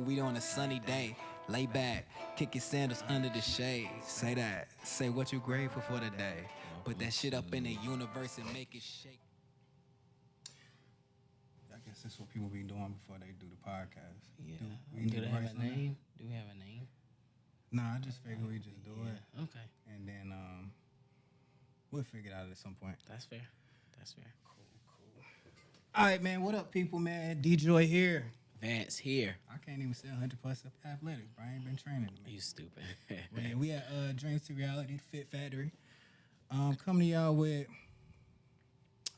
we on a sunny day. Lay back, kick your sandals under the shade. Say that, say what you grateful for today. Put that shit up in the universe and make it shake. I guess that's what people be doing before they do the podcast. Yeah. We Do need they to have write a something? name? Do we have a name? Nah, I just figured we just do it, Okay. and then we'll figure it out at some point. That's fair. That's fair. Cool. All right, man. What up, people, man? D-Joy here. Vance here. I can't even say 100 plus athletics, bro. I ain't been training, man. You stupid. But yeah, we at Dreams to Reality Fit Factory. Coming to y'all with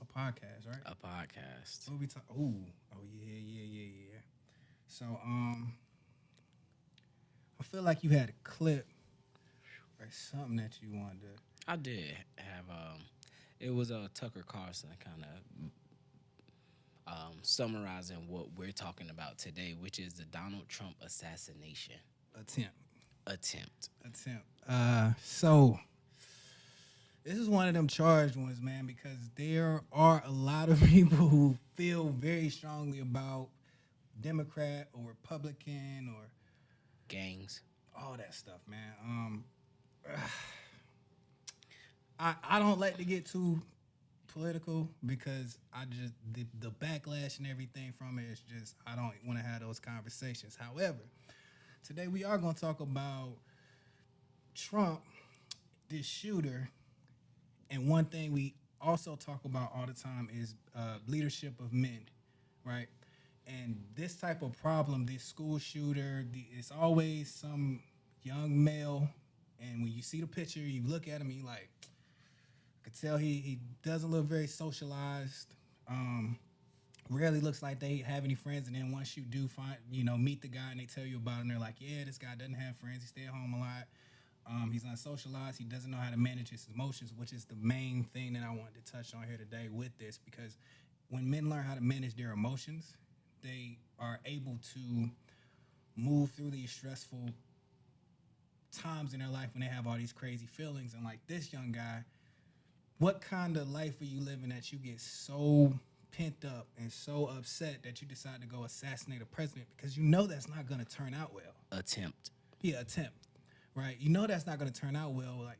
a podcast, right? A podcast. What we talk? Oh yeah. So I feel like you had a clip or something that you wanted to. I did have it was a Tucker Carlson kind of summarizing what we're talking about today, which is the Donald Trump assassination attempt. So this is one of them charged ones, man, because there are a lot of people who feel very strongly about Democrat or Republican or Gangs. all that stuff, man. I don't like to get too political because I just the backlash and everything from it is just I don't want to have those conversations. However, today we are going to talk about Trump, this shooter, and one thing we also talk about all the time is leadership of men, right? And this type of problem, this school shooter, it's always some young male, and when you see the picture, you look at him, you like, I could tell he doesn't look very socialized. Rarely looks like they have any friends, and then once you do find, meet the guy and they tell you about him, they're like, yeah, this guy doesn't have friends. He stay at home a lot. He's unsocialized. He doesn't know how to manage his emotions, which is the main thing that I wanted to touch on here today with this, because when men learn how to manage their emotions, they are able to move through these stressful times in their life when they have all these crazy feelings. And like this young guy, what kind of life are you living that you get so pent up and so upset that you decide to go assassinate a president, because you know that's not going to turn out well? Attempt. Right? You know that's not going to turn out well. Like,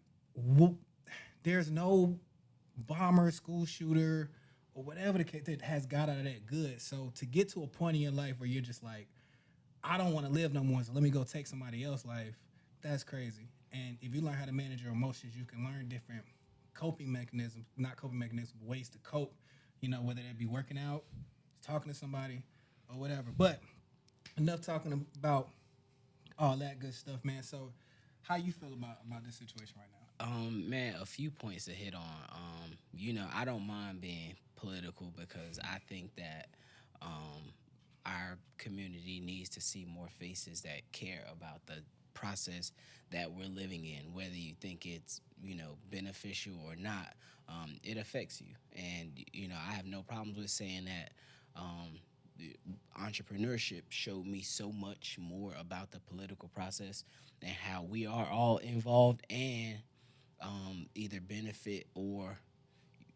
there's no bomber, school shooter, or whatever the case that has got out of that good. So to get to a point in your life where you're just like, I don't want to live no more, so let me go take somebody else's life, that's crazy. And if you learn how to manage your emotions, you can learn different ways to cope, whether that be working out, talking to somebody, or whatever. But enough talking about all that good stuff, man. So how you feel about this situation right now? Man, a few points to hit on. I don't mind being political because I think that our community needs to see more faces that care about the process that we're living in, whether you think it's beneficial or not. It affects you, and I have no problems with saying that. Entrepreneurship showed me so much more about the political process and how we are all involved and either benefit or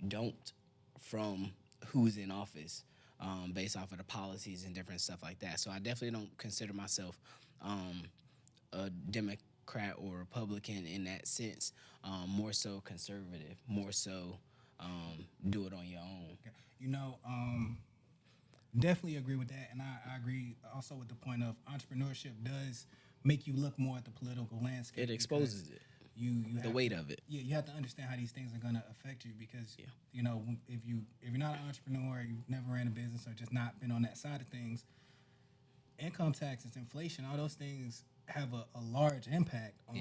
don't from who's in office based off of the policies and different stuff like that. So I definitely don't consider myself a Democrat or Republican in that sense. More so conservative, more so do it on your own. Definitely agree with that, and I agree also with the point of entrepreneurship does make you look more at the political landscape. It exposes it. You the weight of it. Yeah, you have to understand how these things are going to affect you because if you're not an entrepreneur, you've never ran a business or just not been on that side of things, income taxes, inflation, all those things have a large impact on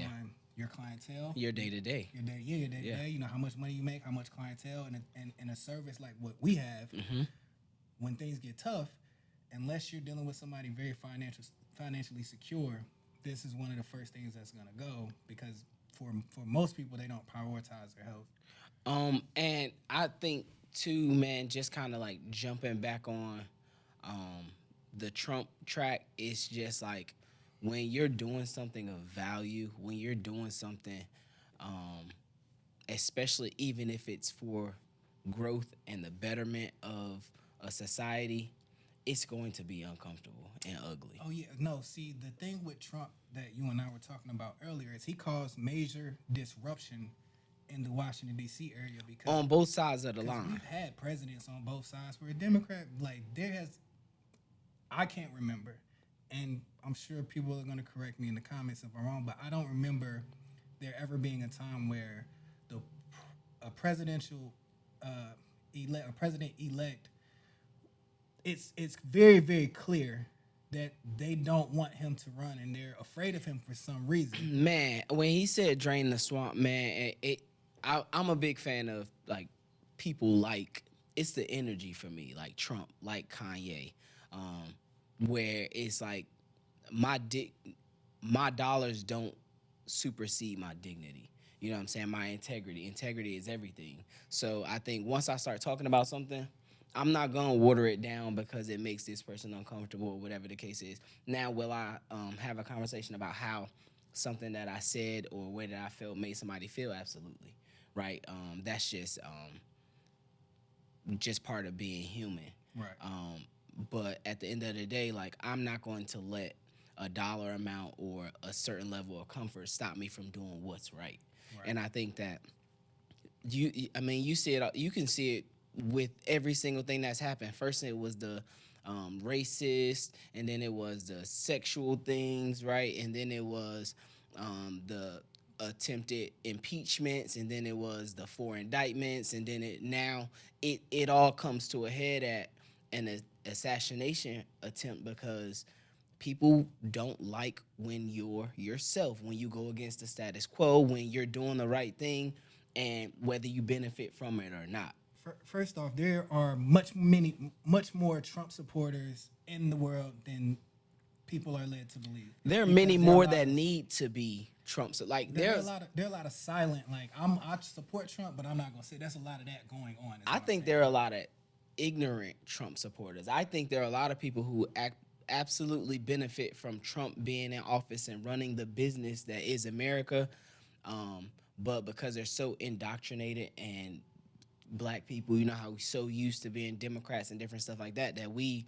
your clientele, your day to day. Your day to day. How much money you make, how much clientele, and a service like what we have. Mm-hmm. When things get tough, unless you're dealing with somebody very financially secure, this is one of the first things that's gonna go, because for most people they don't prioritize their health. And I think too, man, just kind of like jumping back on the Trump track, it's just like when you're doing something of value, when you're doing something, especially even if it's for growth and the betterment of a society, it's going to be uncomfortable and ugly. Oh yeah, no. See, the thing with Trump that you and I were talking about earlier is he caused major disruption in the Washington D.C. area because On both sides of the 'cause line. we've had presidents on both sides where a Democrat, like there has, I can't remember, and I'm sure people are going to correct me in the comments if I'm wrong, but I don't remember there ever being a time where the a presidential a president elect, it's very very clear that they don't want him to run and they're afraid of him for some reason. Man, when he said drain the swamp, man, I'm a big fan of like people like it's the energy for me, like Trump, like Kanye, where it's like my dollars don't supersede my dignity. You know what I'm saying? My integrity. Integrity is everything. So I think once I start talking about something, I'm not gonna water it down because it makes this person uncomfortable or whatever the case is. Now, will I have a conversation about how something that I said or way that I felt made somebody feel? Absolutely, right? That's just part of being human. Right. But at the end of the day, like I'm not going to let a dollar amount or a certain level of comfort stop me from doing what's right. And I think that you see it. You can see it with every single thing that's happened. First, it was the racist, and then it was the sexual things, right? And then it was the attempted impeachments, and then it was the 4 indictments, and then it all comes to a head at an assassination attempt because people don't like when you're yourself, when you go against the status quo, when you're doing the right thing, and whether you benefit from it or not. First off, there are much more Trump supporters in the world than people are led to believe. There are Because many there are a more lot that of- need to be Trump. So like There are there's, a lot of silent. Like I support Trump, but I'm not gonna say there's a lot of that going on. I think there are a lot of ignorant Trump supporters. I think there are a lot of people who absolutely benefit from Trump being in office and running the business that is America, but because they're so indoctrinated and black people, you know how we're so used to being Democrats and different stuff like that, that we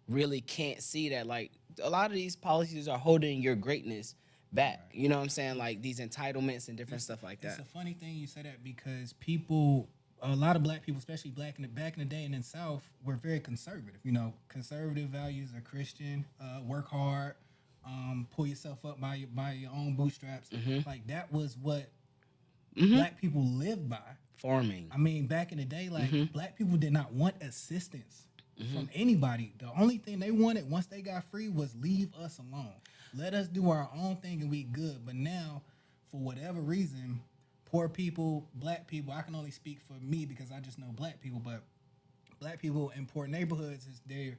really can't see that like a lot of these policies are holding your greatness back. Right. You know what I'm saying? Like these entitlements and different stuff like that. It's a funny thing you say that because a lot of black people, especially back in the day and in the South, were very conservative. You know, conservative values are Christian, work hard, pull yourself up by your own bootstraps. Mm-hmm. Like that was what black people lived by. Farming. I mean, back in the day, like black people did not want assistance from anybody. The only thing they wanted once they got free was leave us alone. Let us do our own thing and we good. But now, for whatever reason, poor people, black people, I can only speak for me because I just know black people, but black people in poor neighborhoods they're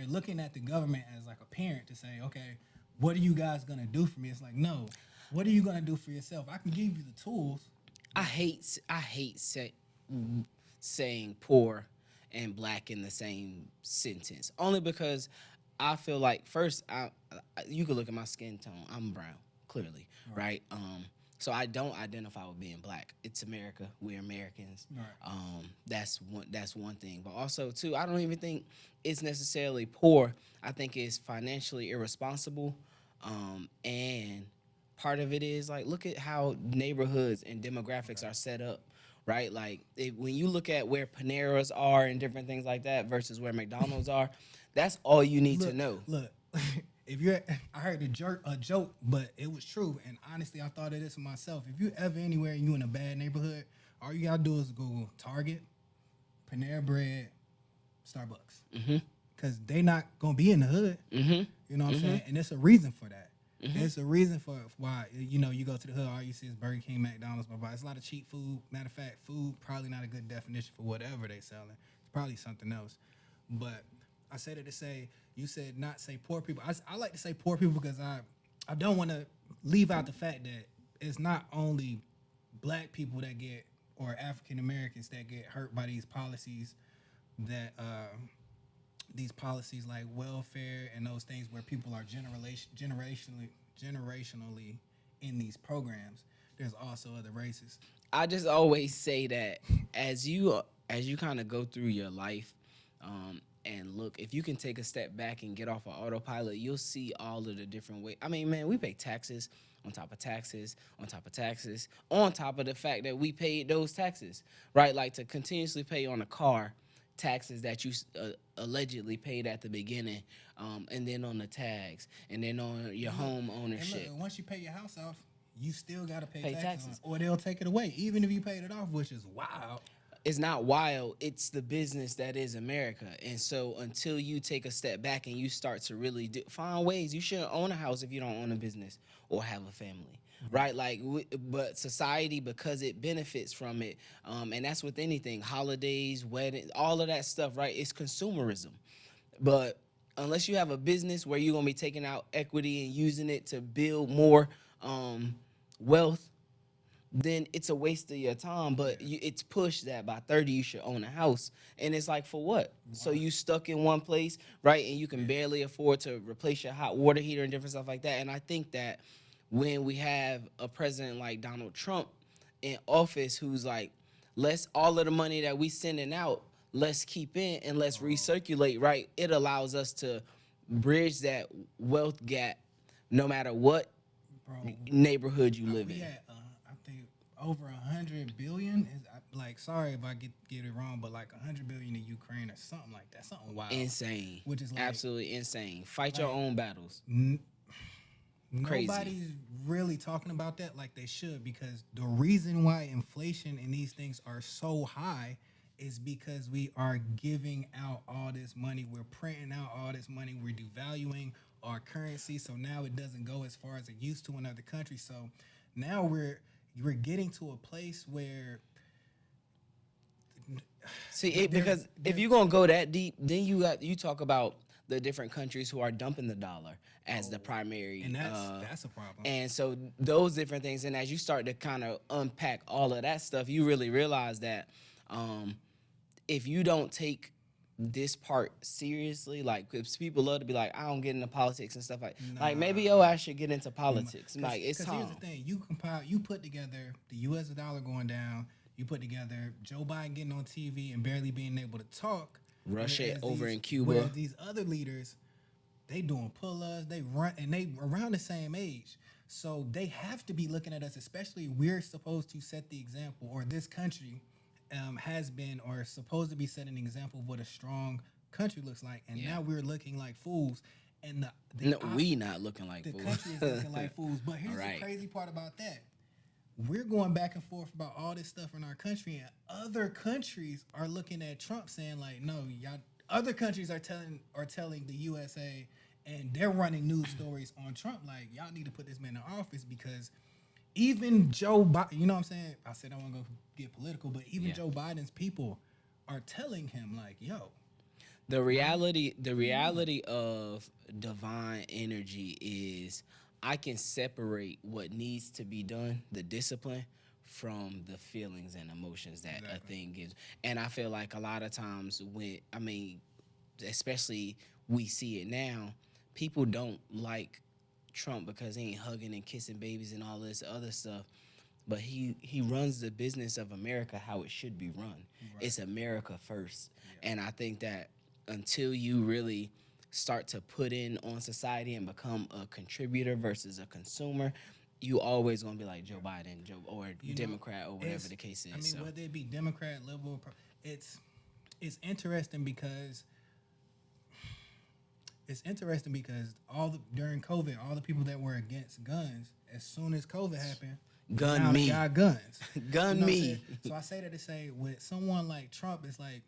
looking at the government as like a parent to say, okay, what are you guys gonna do for me? It's like, no, what are you gonna do for yourself? I can give you the tools. I hate saying poor and black in the same sentence, only because I feel like first, you could look at my skin tone. I'm brown, clearly, right? So I don't identify with being black. It's America. We're Americans. Right. That's one thing. But also too, I don't even think it's necessarily poor. I think it's financially irresponsible, and part of it is like look at how neighborhoods and demographics are set up, right? Like when you look at where Paneras are and different things like that versus where McDonald's are, that's all you need to know. Look, I heard a joke, but it was true, and honestly, I thought of this myself. If you ever anywhere and you in a bad neighborhood, all you gotta do is Google Target, Panera Bread, Starbucks, because they not gonna be in the hood. You know what I'm saying? And there's a reason for that. There's a reason for why, you know, you go to the hood, all you see is Burger King, McDonald's, blah, blah. It's a lot of cheap food. Matter of fact, food probably not a good definition for whatever they selling. It's probably something else. But I say that to say, you said not say poor people. I like to say poor people because I don't want to leave out the fact that it's not only black people that get, or African Americans that get hurt by these policies that, these policies like welfare and those things where people are generationally in these programs. There's also other races. I just always say that as you kind of go through your life, and look, if you can take a step back and get off of autopilot, you'll see all of the different ways. I mean, man, we pay taxes on top of taxes on top of taxes on top of the fact that we paid those taxes, right? Like to continuously pay on a car taxes that you allegedly paid at the beginning, and then on the tags, and then on your home And ownership. look, once you pay your house off, you still gotta pay, Pay taxes, taxes. or they'll take it away, even if you paid it off, which is wild. It's not wild. It's the business that is America. And so until you take a step back and you start to really find ways, you shouldn't own a house if you don't own a business or have a family, right? Like, but society, because it benefits from it, and that's with anything, holidays, weddings, all of that stuff, right? It's consumerism. But unless you have a business where you're gonna be taking out equity and using it to build more wealth, then it's a waste of your time. But it's pushed that by 30 you should own a house, and it's like, for what? So you stuck in one place, right? And you can barely afford to replace your hot water heater and different stuff like that. And I think that when we have a president like Donald Trump in office, who's like, let's all of the money that we sending out, let's keep in and let's recirculate, right? It allows us to bridge that wealth gap no matter what Bro, neighborhood you live we in. had I think over 100 billion. Like, sorry if I get it wrong, but like 100 billion in Ukraine or something like that, something wild. Insane. Which is like, absolutely insane. Fight your own battles. Crazy. Nobody's really talking about that like they should, because the reason why inflation and these things are so high is because we are giving out all this money. We're printing out all this money. We're devaluing our currency, so now it doesn't go as far as it used to in other countries. So now we're getting to a place where Because if you're gonna go that deep, then you talk about the different countries who are dumping the dollar as the primary, and that's a problem. and so those different things. And as you start to kind of unpack all of that stuff, you really realize that if you don't take this part seriously, like, because people love to be like, I don't get into politics and stuff like maybe your ass should get into politics. Like, it's time. Here's the thing: you put together the U.S. dollar going down. You put together Joe Biden getting on TV and barely being able to talk. Russia whereas over in Cuba. Whereas these other leaders, they doing pull-ups, they run, and they around the same age. So they have to be looking at us, especially we're supposed to set the example, or this country has been or is supposed to be setting an example of what a strong country looks like. And now we're looking like fools. And we not looking like the fools. country is looking like fools. But here's the crazy part about that. We're going back and forth about all this stuff in our country, and other countries are looking at Trump saying like, no, y'all. Other countries are telling the USA, and they're running news stories on Trump like, y'all need to put this man in office, because even Joe Biden, you know what I'm saying? I said I want to go get political, but even Joe Biden's people are telling him like, yo. The reality of divine energy is I can separate what needs to be done, the discipline, from the feelings and emotions that a thing gives. And I feel like a lot of times especially we see it now, people don't like Trump because he ain't hugging and kissing babies and all this other stuff. But he runs the business of America how it should be run. Right. It's America first. Yeah. And I think that until you really start to put in on society and become a contributor versus a consumer, you always gonna be like Joe Biden, or Democrat, or whatever the case is. I mean, whether it be Democrat, liberal, it's interesting because during COVID, all the people that were against guns, as soon as COVID happened, gun me, they got guns, gun me. So I say that to say, with someone like Trump, it's like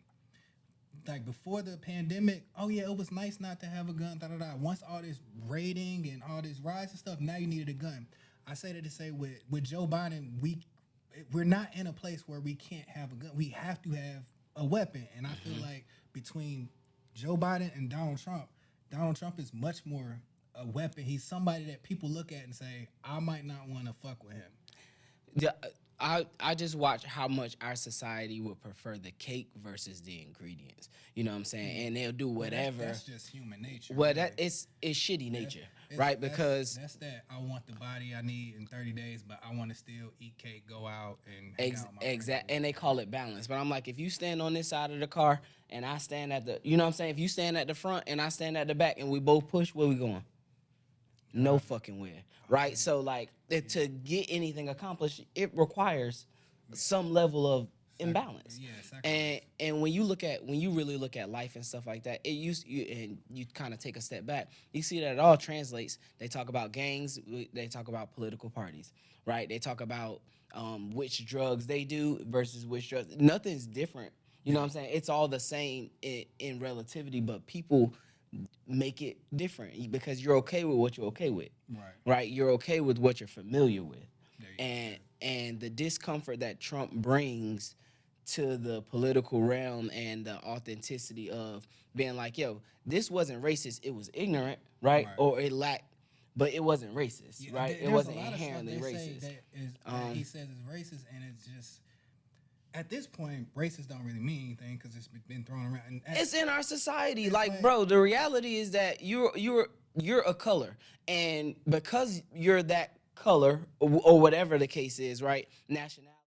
before the pandemic, oh yeah, it was nice not to have a gun. Once all this raiding and all this riots and stuff, now you needed a gun. I say that to say, with Joe Biden, we're not in a place where we can't have a gun. We have to have a weapon, and I feel like between Joe Biden and Donald Trump is much more a weapon. He's somebody that people look at and say, I might not want to fuck with him. Yeah, I just watch how much our society would prefer the cake versus the ingredients. You know what I'm saying? And they'll do whatever. That's just human nature. Well, really. it's shitty nature, It's- right? that's- Because that's that I want the body I need in 30 days, but I want to still eat cake, go out, and hang out with my friends. exact, and they call it balance. But I'm like, if you stand on this side of the car and I stand at the, you know what I'm saying? If you stand at the front and I stand at the back and we both push, where we going? No fucking where, right? So like, to get anything accomplished, it requires some level of imbalance. Yeah, sacrifice. And when you really look at life and stuff like that, and you kind of take a step back, you see that it all translates. They talk about gangs, they talk about political parties, right? They talk about which drugs they do versus which drugs. Nothing's different. You know what I'm saying? It's all the same in relativity, but people make it different because you're okay with what you're okay with. Right? You're okay with what you're familiar with. And the discomfort that Trump brings to the political realm and the authenticity of being like, yo, this wasn't racist, it was ignorant, right? Or it lacked, but it wasn't racist, Yeah, right? It there's wasn't a lot of stuff inherently they racist. say that he says is racist, and it's just at this point, racist don't really mean anything because it's been thrown around. And It's in our society. It's Like, bro, the reality is that you're a color, and because you're that color or whatever the case is, right? Nationality.